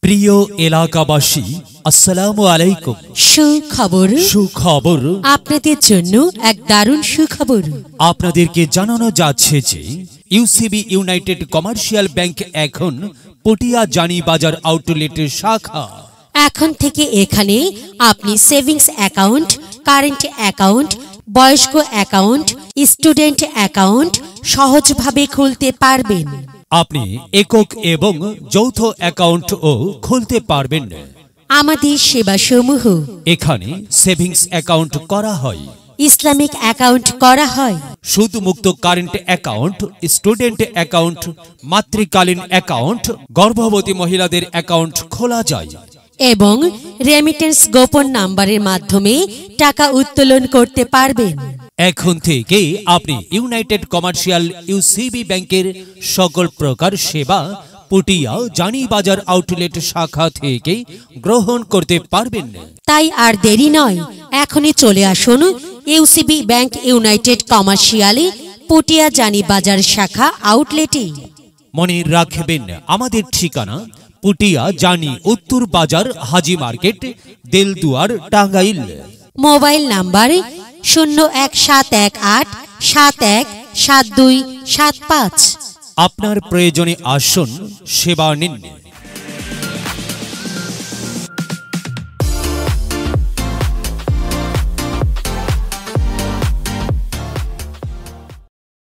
প্রিয় এলাকাবাসী, আসসালামু আলাইকুম। সুখবর আপনাদের জন্য এক দারুণ সুখবর। আপনাদেরকে জানানো যাচ্ছে যে ইউসিবি ইউনাইটেড কমার্শিয়াল ব্যাংক এখন পটিয়া জানি বাজার আউটলেটের শাখা। এখন থেকে এখানে আপনি সেভিংস অ্যাকাউন্ট, কারেন্ট অ্যাকাউন্ট, বয়স্ক অ্যাকাউন্ট, স্টুডেন্ট অ্যাকাউন্ট সহজভাবে খুলতে পারবেন। আপনি একক এবং যৌথ অ্যাকাউন্টও খুলতে পারবেন। আমাদের সেবাসমূহ: এখানে সেভিংস অ্যাকাউন্ট করা হয়, ইসলামিক অ্যাকাউন্ট করা হয়, সুদমুক্ত কারেন্ট অ্যাকাউন্ট, স্টুডেন্ট অ্যাকাউন্ট, মাতৃকালীন অ্যাকাউন্ট, গর্ভবতী মহিলাদের অ্যাকাউন্ট খোলা যায় এবং রেমিটেন্স গোপন নাম্বারের মাধ্যমে টাকা উত্তোলন করতে পারবেন। এখন থেকে আপনি ইউনাইটেড কমার্শিয়াল ইউসিবি ব্যাংকের সকল প্রকার সেবা পটিয়া জানি বাজার আউটলেট শাখা থেকে গ্রহণ করতে পারবেন। তাই আর দেরি নয়, এখনই চলে আসুন ইউসিবি ব্যাংক ইউনাইটেড কমার্শিয়ালে পটিয়া জানি বাজার শাখা আউটলেটে। মনে রাখবেন, আমাদের ঠিকানা পটিয়া জানি উত্তর বাজার, Haji market, Delduar, Tangail. Mobile number 01718717275। আপনার প্রয়োজনে আসুন, সেবা নিন।